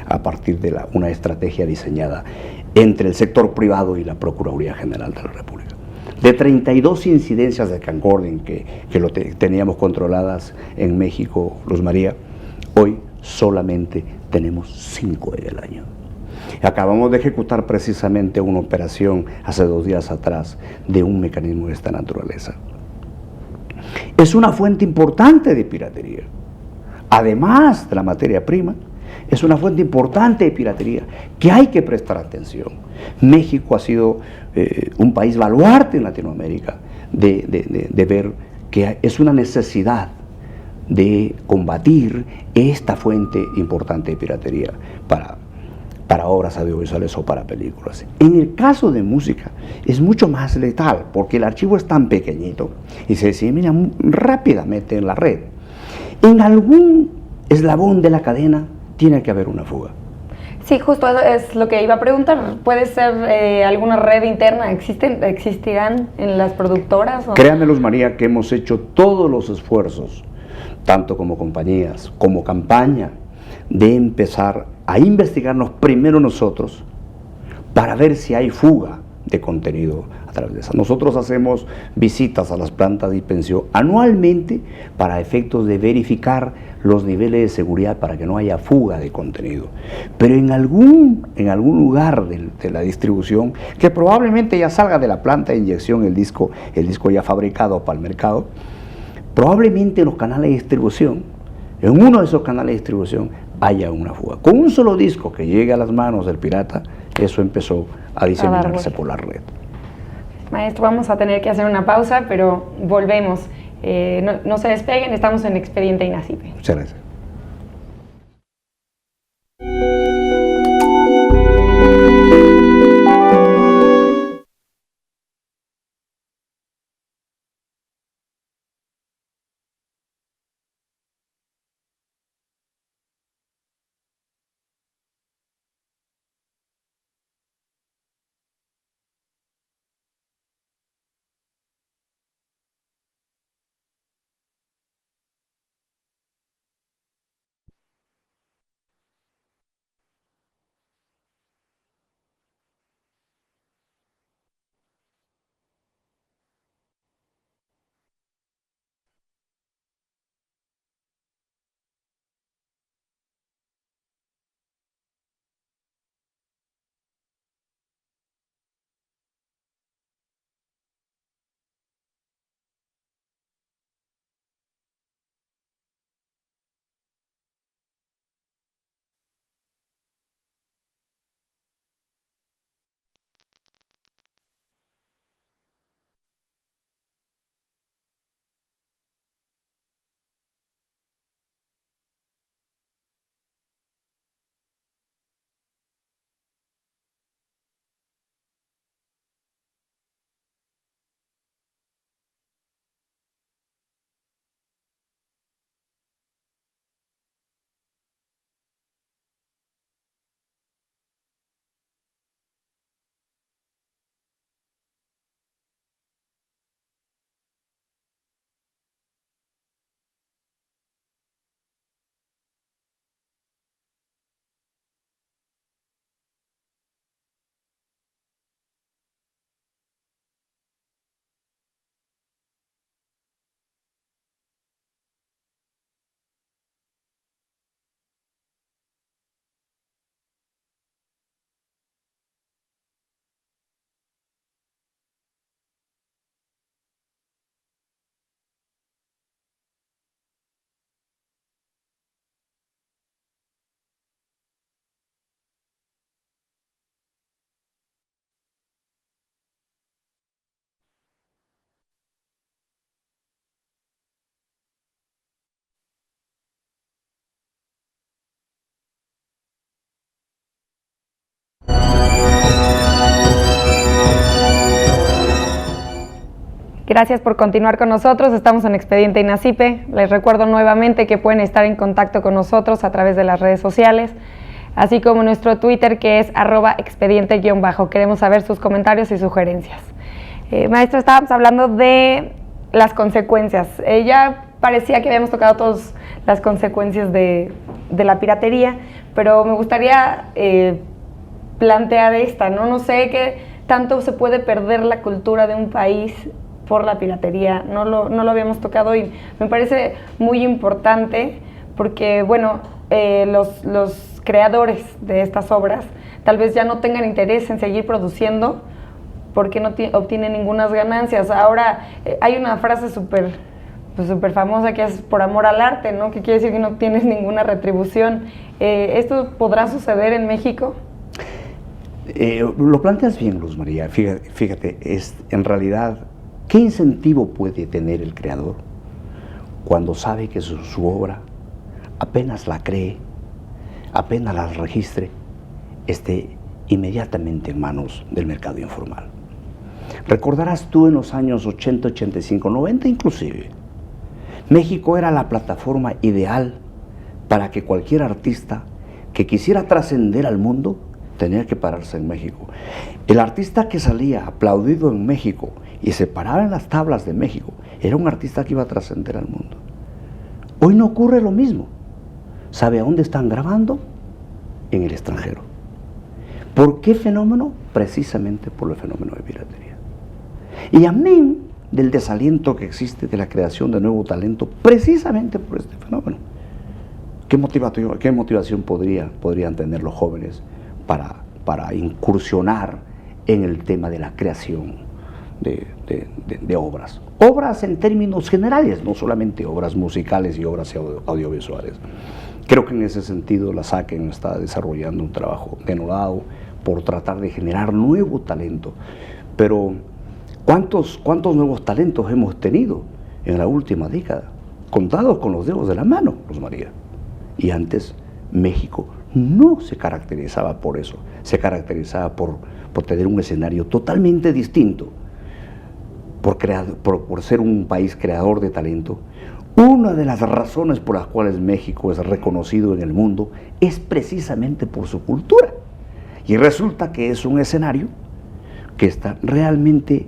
a partir de una estrategia diseñada entre el sector privado y la Procuraduría General de la República. De 32 incidencias de camcording que teníamos controladas en México, Luz María, hoy solamente tenemos 5 en el año. Acabamos de ejecutar precisamente una operación hace 2 días atrás de un mecanismo de esta naturaleza. Es una fuente importante de piratería. Además de la materia prima, es una fuente importante de piratería que hay que prestar atención. México ha sido un país baluarte en Latinoamérica de ver que es una necesidad de combatir esta fuente importante de piratería para obras audiovisuales o para películas. En el caso de música es mucho más letal porque el archivo es tan pequeñito y se disemina rápidamente en la red. En algún eslabón de la cadena tiene que haber una fuga. Sí, justo es lo que iba a preguntar. ¿Puede ser alguna red interna? ¿Existirán en las productoras? ¿O? Créanme, Luz María, que hemos hecho todos los esfuerzos, tanto como compañías, como campaña, de empezar a investigarnos primero nosotros para ver si hay fuga de contenido a través de esa. Nosotros hacemos visitas a las plantas de dispensión anualmente para efectos de verificar los niveles de seguridad para que no haya fuga de contenido. Pero en algún lugar de la distribución, que probablemente ya salga de la planta de inyección el disco ya fabricado para el mercado, probablemente en los canales de distribución, en uno de esos canales de distribución, haya una fuga. Con un solo disco que llegue a las manos del pirata, eso empezó a diseminarse por la red. Maestro, vamos a tener que hacer una pausa, pero volvemos. No se despeguen, estamos en Expediente INACIPE. Muchas gracias. Gracias por continuar con nosotros, estamos en Expediente INACIPE. Les recuerdo nuevamente que pueden estar en contacto con nosotros a través de las redes sociales, así como nuestro Twitter, que es @expediente_. Queremos saber sus comentarios y sugerencias. Maestro, estábamos hablando de las consecuencias. Ya parecía que habíamos tocado todas las consecuencias de la piratería, pero me gustaría plantear esta, ¿no? No sé qué tanto se puede perder la cultura de un país por la piratería. No lo habíamos tocado y me parece muy importante porque, bueno, los creadores de estas obras tal vez ya no tengan interés en seguir produciendo porque no obtienen ninguna ganancias. Ahora hay una frase súper famosa que es por amor al arte, ¿no? Que quiere decir que no tienes ninguna retribución. ¿Esto podrá suceder en México? Lo planteas bien, Luz María. Fíjate, en realidad, ¿qué incentivo puede tener el creador cuando sabe que su obra, apenas la cree, apenas la registre, esté inmediatamente en manos del mercado informal? Recordarás tú en los años 80, 85, 90 inclusive, México era la plataforma ideal para que cualquier artista que quisiera trascender al mundo tenía que pararse en México. El artista que salía aplaudido en México y se paraba en las tablas de México era un artista que iba a trascender al mundo. Hoy no ocurre lo mismo. ¿Sabe a dónde están grabando? En el extranjero. ¿Por qué fenómeno? Precisamente por el fenómeno de piratería. Y amén del desaliento que existe de la creación de nuevo talento, precisamente por este fenómeno. ¿Qué motivación podrían tener los jóvenes para incursionar en el tema de la creación de obras? Obras en términos generales, no solamente obras musicales y obras audiovisuales. Creo que en ese sentido la SACEN está desarrollando un trabajo denodado por tratar de generar nuevo talento. Pero ¿cuántos nuevos talentos hemos tenido en la última década? Contados con los dedos de la mano, Luz María. Y antes México no se caracterizaba por eso, se caracterizaba por tener un escenario totalmente distinto, por ser un país creador de talento. Una de las razones por las cuales México es reconocido en el mundo es precisamente por su cultura. Y resulta que es un escenario que está realmente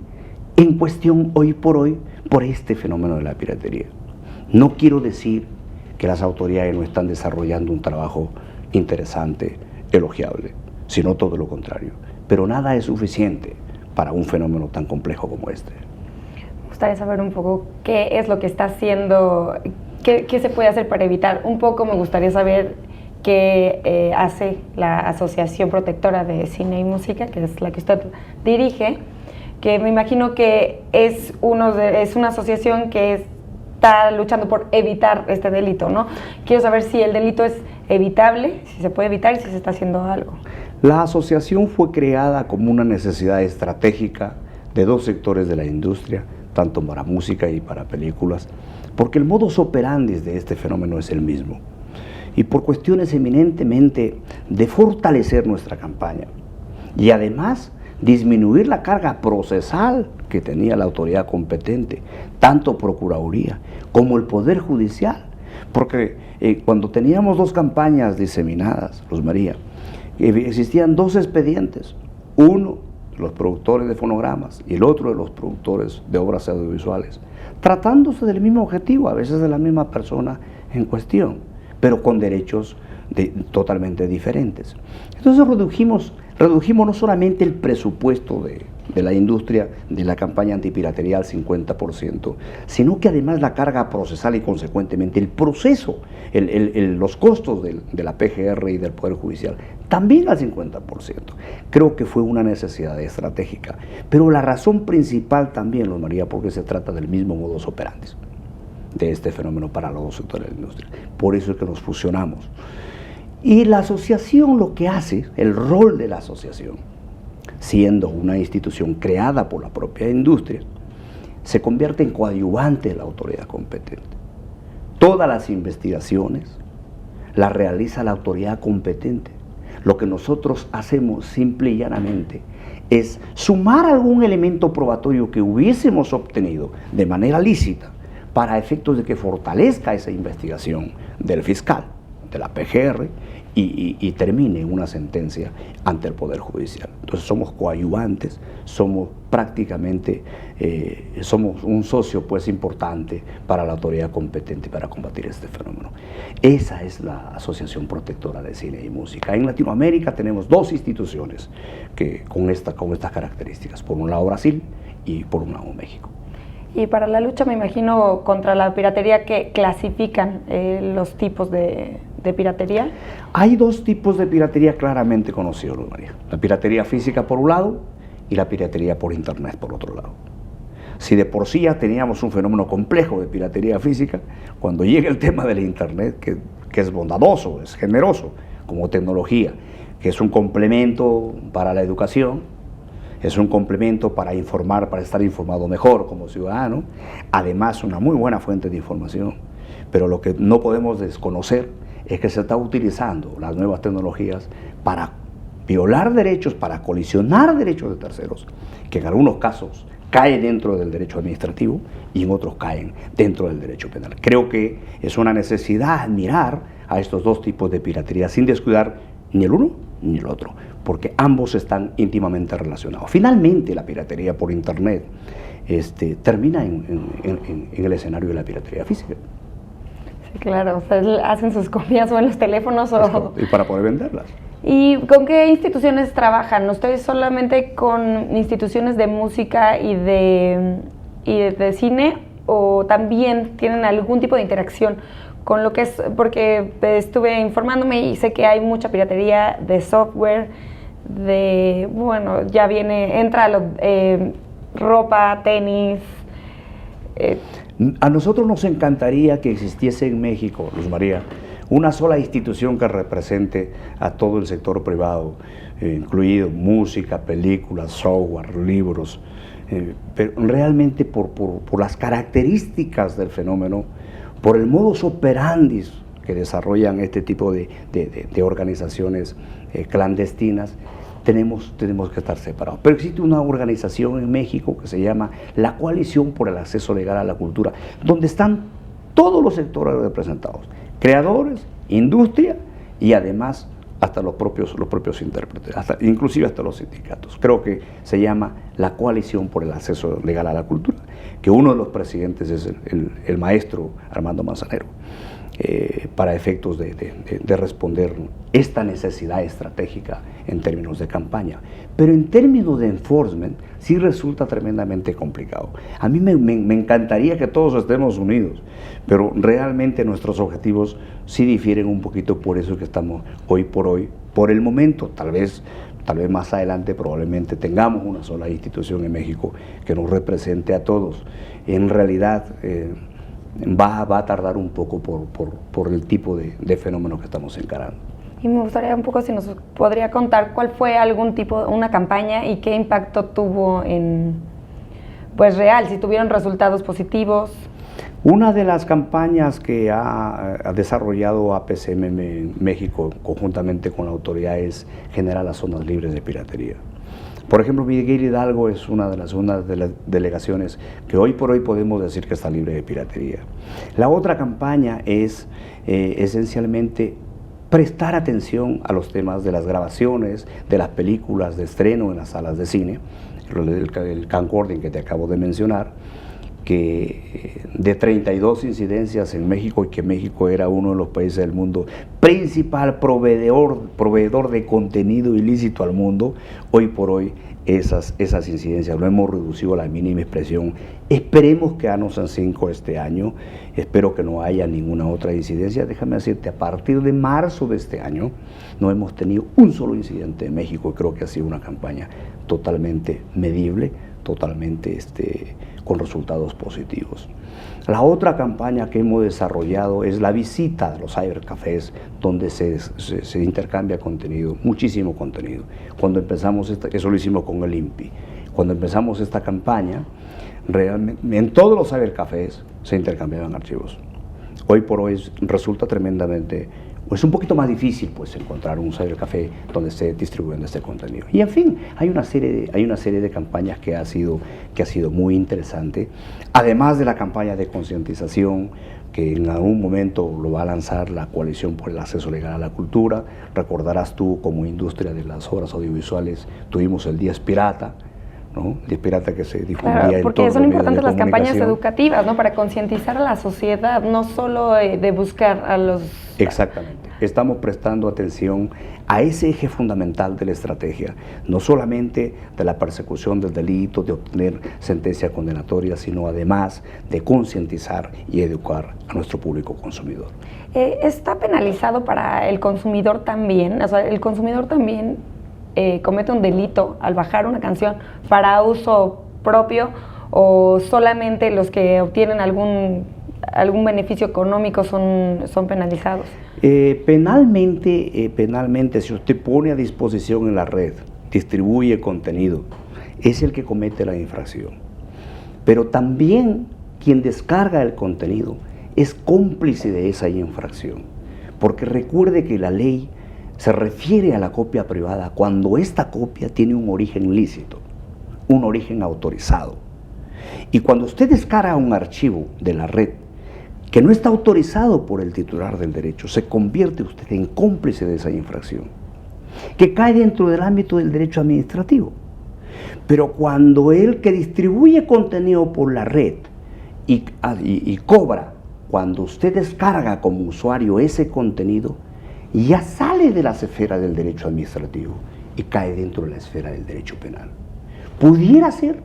en cuestión hoy por este fenómeno de la piratería. No quiero decir que las autoridades no están desarrollando un trabajo interesante, elogiable, sino todo lo contrario. Pero nada es suficiente para un fenómeno tan complejo como este. Me gustaría saber un poco qué es lo que está haciendo, qué se puede hacer para evitar. Un poco me gustaría saber qué hace la Asociación Protectora de Cine y Música, que es la que usted dirige, que me imagino que es una asociación que está luchando por evitar este delito, ¿no? Quiero saber si el delito es evitable, si se puede evitar y si se está haciendo algo. La asociación fue creada como una necesidad estratégica de dos sectores de la industria, tanto para música y para películas, porque el modus operandi de este fenómeno es el mismo. Y por cuestiones eminentemente de fortalecer nuestra campaña y además disminuir la carga procesal que tenía la autoridad competente, tanto Procuraduría como el Poder Judicial, porque cuando teníamos dos campañas diseminadas, Luz María, existían dos expedientes, uno de los productores de fonogramas y el otro de los productores de obras audiovisuales, tratándose del mismo objetivo, a veces de la misma persona en cuestión, pero con derechos totalmente diferentes. Entonces redujimos no solamente el presupuesto de la industria de la campaña antipiratería al 50%, sino que además la carga procesal y consecuentemente el proceso, los costos de la PGR y del Poder Judicial, también al 50%. Creo que fue una necesidad estratégica, pero la razón principal también, Luz María, porque se trata del mismo modus operandi de este fenómeno para los dos sectores de la industria. Por eso es que nos fusionamos. Y la asociación lo que hace, el rol de la asociación, siendo una institución creada por la propia industria, se convierte en coadyuvante de la autoridad competente. Todas las investigaciones las realiza la autoridad competente. Lo que nosotros hacemos simple y llanamente es sumar algún elemento probatorio que hubiésemos obtenido de manera lícita para efectos de que fortalezca esa investigación del fiscal, de la PGR, y termine en una sentencia ante el Poder Judicial. Entonces somos coadyuvantes, somos prácticamente, somos un socio pues importante para la autoridad competente para combatir este fenómeno. Esa es la Asociación Protectora de Cine y Música. En Latinoamérica tenemos dos instituciones que, con estas características, por un lado Brasil y por un lado México. Y para la lucha, me imagino, contra la piratería, ¿que clasifican los tipos de piratería? Hay dos tipos de piratería claramente conocidos, Luz María. La piratería física por un lado y la piratería por internet por otro lado. Si de por sí ya teníamos un fenómeno complejo de piratería física, cuando llega el tema del internet, que es bondadoso, es generoso como tecnología, que es un complemento para la educación, es un complemento para informar, para estar informado mejor como ciudadano, además una muy buena fuente de información, pero lo que no podemos desconocer es que se está utilizando las nuevas tecnologías para violar derechos, para colisionar derechos de terceros, que en algunos casos caen dentro del derecho administrativo y en otros caen dentro del derecho penal. Creo que es una necesidad mirar a estos dos tipos de piratería sin descuidar ni el uno ni el otro, porque ambos están íntimamente relacionados. Finalmente, la piratería por internet termina en el escenario de la piratería física. Sí, claro, ustedes hacen sus copias o en los teléfonos o... Y para poder venderlas. ¿Y con qué instituciones trabajan? ¿Ustedes solamente con instituciones de música y de cine o también tienen algún tipo de interacción con lo que es? Porque estuve informándome y sé que hay mucha piratería de software, bueno, ya entra ropa, tenis. A nosotros nos encantaría que existiese en México, Luz María, una sola institución que represente a todo el sector privado, incluido música, películas, software, libros, pero realmente por las características del fenómeno, por el modus operandi que desarrollan este tipo de organizaciones clandestinas, tenemos que estar separados. Pero existe una organización en México que se llama la Coalición por el Acceso Legal a la Cultura, donde están todos los sectores representados, creadores, industria y además hasta los propios intérpretes, inclusive hasta los sindicatos. Creo que se llama la Coalición por el Acceso Legal a la Cultura, que uno de los presidentes es el maestro Armando Manzanero, para efectos de responder esta necesidad estratégica en términos de campaña. Pero en términos de enforcement sí resulta tremendamente complicado. A mí me encantaría que todos estemos unidos, pero realmente nuestros objetivos sí difieren un poquito, por eso que estamos hoy por el momento, tal vez más adelante probablemente tengamos una sola institución en México que nos represente a todos. En realidad va a tardar un poco por el tipo de fenómeno que estamos encarando. Y me gustaría un poco si nos podría contar cuál fue una campaña y qué impacto tuvo real, si tuvieron resultados positivos. Una de las campañas que ha desarrollado APCM en México conjuntamente con la autoridad es generar las zonas libres de piratería. Por ejemplo, Miguel Hidalgo es una de las delegaciones que hoy por hoy podemos decir que está libre de piratería. La otra campaña es esencialmente prestar atención a los temas de las grabaciones, de las películas de estreno en las salas de cine, el camcording que te acabo de mencionar, que de 32 incidencias en México, y que México era uno de los países del mundo principal proveedor de contenido ilícito al mundo, hoy por hoy esas incidencias lo hemos reducido a la mínima expresión. Esperemos quedarnos en 5 este año, espero que no haya ninguna otra incidencia. Déjame decirte, a partir de marzo de este año no hemos tenido un solo incidente en México, y creo que ha sido una campaña totalmente medible, totalmente con resultados positivos. La otra campaña que hemos desarrollado es la visita de los cybercafés, donde se intercambia contenido, muchísimo contenido. Cuando empezamos, eso lo hicimos con el INPI, cuando empezamos esta campaña, realmente en todos los cybercafés se intercambiaban archivos. Hoy por hoy resulta tremendamente, es un poquito más difícil pues encontrar un cybercafé donde se distribuyen este contenido. Y en fin, hay una serie de campañas que ha sido muy interesante, además de la campaña de concientización que en algún momento lo va a lanzar la Coalición por el Acceso Legal a la Cultura. Recordarás tú, como industria de las obras audiovisuales, tuvimos el Día Pirata, ¿no? El Día Pirata que se difundía, claro, porque son importantes las campañas educativas, ¿no? Para concientizar a la sociedad, no solo de buscar a los... Exactamente. Estamos prestando atención a ese eje fundamental de la estrategia, no solamente de la persecución del delito, de obtener sentencia condenatoria, sino además de concientizar y educar a nuestro público consumidor. ¿Está penalizado para el consumidor también? O sea, el consumidor también comete un delito al bajar una canción para uso propio, o solamente los que obtienen algún beneficio económico son penalizados? Penalmente, si usted pone a disposición en la red, distribuye contenido, es el que comete la infracción. Pero también quien descarga el contenido es cómplice de esa infracción, porque recuerde que la ley se refiere a la copia privada cuando esta copia tiene un origen lícito, un origen autorizado. Y cuando usted descarga un archivo de la red que no está autorizado por el titular del derecho, se convierte usted en cómplice de esa infracción, que cae dentro del ámbito del derecho administrativo. Pero cuando el que distribuye contenido por la red y cobra, cuando usted descarga como usuario ese contenido, ya sale de la esfera del derecho administrativo y cae dentro de la esfera del derecho penal. Pudiera ser,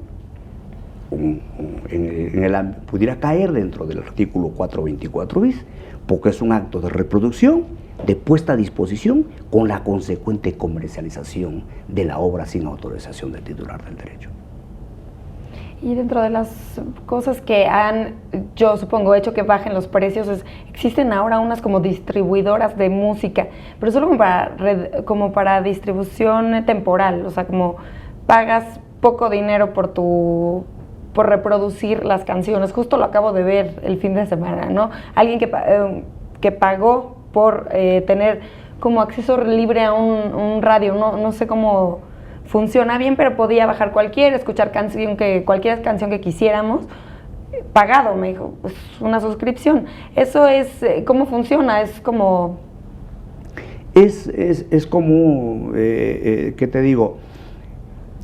pudiera caer dentro del artículo 424 bis, porque es un acto de reproducción, de puesta a disposición, con la consecuente comercialización de la obra sin autorización del titular del derecho. Y dentro de las cosas que han, yo supongo, hecho que bajen los precios, existen ahora unas como distribuidoras de música, pero solo como para distribución temporal, o sea, como pagas poco dinero por reproducir las canciones. Justo lo acabo de ver el fin de semana, ¿no? Alguien que pagó por tener como acceso libre a un radio, no sé cómo funciona bien, pero podía bajar escuchar cualquier canción que quisiéramos, pagado, me dijo, pues una suscripción. Eso es, ¿cómo funciona? Es como... Es como, ¿qué te digo?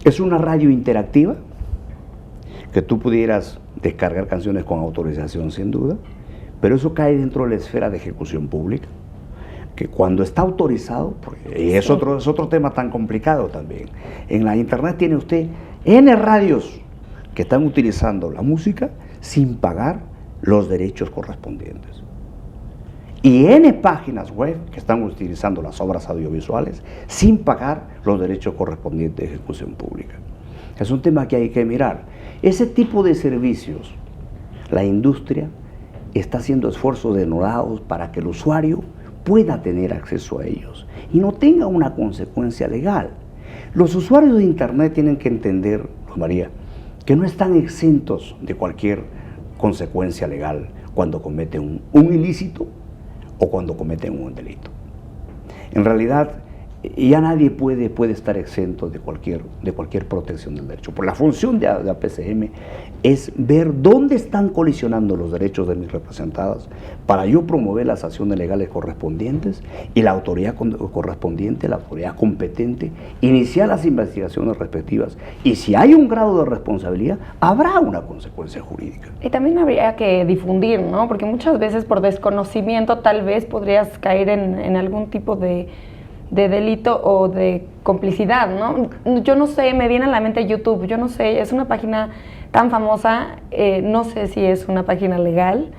Es una radio interactiva, que tú pudieras descargar canciones con autorización sin duda, pero eso cae dentro de la esfera de ejecución pública, que cuando está autorizado, y es otro tema tan complicado también, en la internet tiene usted N radios que están utilizando la música sin pagar los derechos correspondientes, y N páginas web que están utilizando las obras audiovisuales sin pagar los derechos correspondientes de ejecución pública. Es un tema que hay que mirar. Ese tipo de servicios, la industria está haciendo esfuerzos denodados para que el usuario pueda tener acceso a ellos y no tenga una consecuencia legal. Los usuarios de internet tienen que entender, María, que no están exentos de cualquier consecuencia legal cuando cometen un ilícito o cuando cometen un delito. En realidad, ya nadie puede estar exento de cualquier protección del derecho. Por la función de APCM es ver dónde están colisionando los derechos de mis representadas para yo promover las acciones legales correspondientes y la autoridad correspondiente, la autoridad competente, iniciar las investigaciones respectivas. Y si hay un grado de responsabilidad, habrá una consecuencia jurídica. Y también habría que difundir, ¿no? Porque muchas veces por desconocimiento tal vez podrías caer en algún tipo de delito o de complicidad, ¿no? Yo no sé, me viene a la mente YouTube, yo no sé, es una página tan famosa, no sé si es una página legal,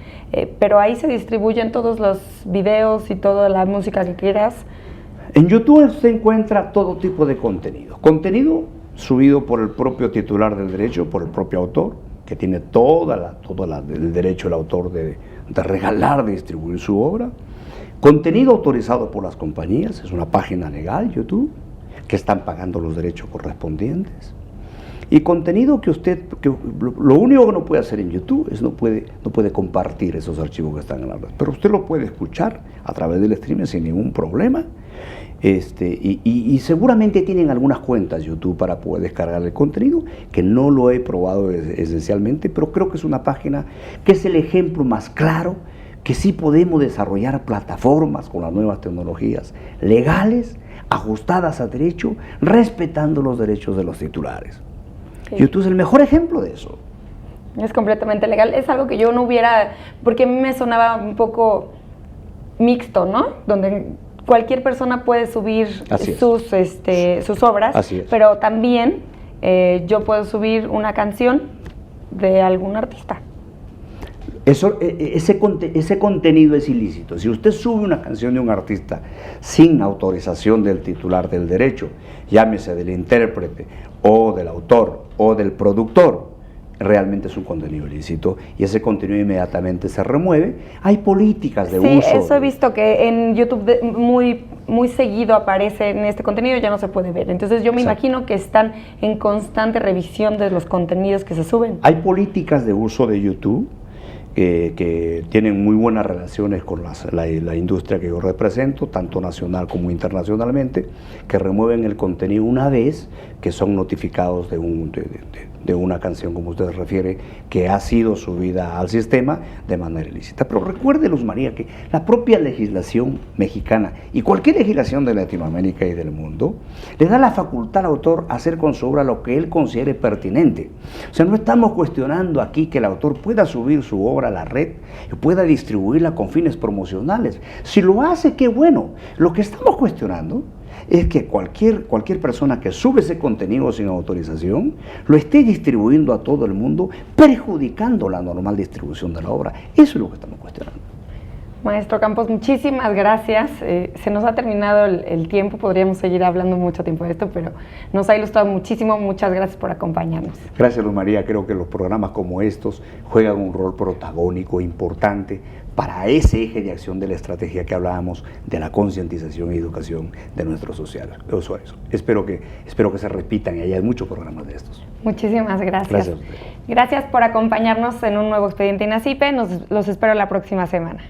pero ahí se distribuyen todos los videos y toda la música que quieras. En YouTube se encuentra todo tipo de contenido subido por el propio titular del derecho, por el propio autor, que tiene el derecho el autor de regalar, de distribuir su obra. Contenido autorizado por las compañías, es una página legal, YouTube, que están pagando los derechos correspondientes. Y contenido que lo único que no puede hacer en YouTube es no puede compartir esos archivos que están en la red. Pero usted lo puede escuchar a través del streaming sin ningún problema. Y seguramente tienen algunas cuentas YouTube para poder descargar el contenido, que no lo he probado esencialmente, pero creo que es una página que es el ejemplo más claro que sí podemos desarrollar plataformas con las nuevas tecnologías legales, ajustadas a derecho, respetando los derechos de los titulares. Sí. YouTube es el mejor ejemplo de eso. Es completamente legal. Es algo que yo no hubiera, porque a mí me sonaba un poco mixto, ¿no? Donde cualquier persona puede subir sus obras, pero también yo puedo subir una canción de algún artista. Ese contenido es ilícito. Si usted sube una canción de un artista sin autorización del titular del derecho, llámese del intérprete o del autor o del productor, realmente es un contenido ilícito y ese contenido inmediatamente se remueve. Hay políticas de uso. Sí, eso he visto que en YouTube muy seguido aparece en este contenido, ya no se puede ver. Entonces yo me imagino que están en constante revisión de los contenidos que se suben. Hay políticas de uso de YouTube que tienen muy buenas relaciones con la industria que yo represento, tanto nacional como internacionalmente, que remueven el contenido una vez que son notificados de de una canción, como usted refiere, que ha sido subida al sistema de manera ilícita. Pero recuerde, Luz María, que la propia legislación mexicana y cualquier legislación de Latinoamérica y del mundo le da la facultad al autor a hacer con su obra lo que él considere pertinente. O sea, no estamos cuestionando aquí que el autor pueda subir su obra a la red y pueda distribuirla con fines promocionales. Si lo hace, qué bueno. Lo que estamos cuestionando es que cualquier persona que sube ese contenido sin autorización lo esté distribuyendo a todo el mundo, perjudicando la normal distribución de la obra. Eso es lo que estamos cuestionando. Maestro Campos, muchísimas gracias. Se nos ha terminado el tiempo, podríamos seguir hablando mucho tiempo de esto, pero nos ha ilustrado muchísimo. Muchas gracias por acompañarnos. Gracias, Luz María. Creo que los programas como estos juegan un rol protagónico importante para ese eje de acción de la estrategia que hablábamos, de la concientización y educación de nuestros usuarios. Espero que se repitan y haya muchos programas de estos. Muchísimas gracias. Gracias a usted. Gracias por acompañarnos en un nuevo Expediente INACYPE. Los espero la próxima semana.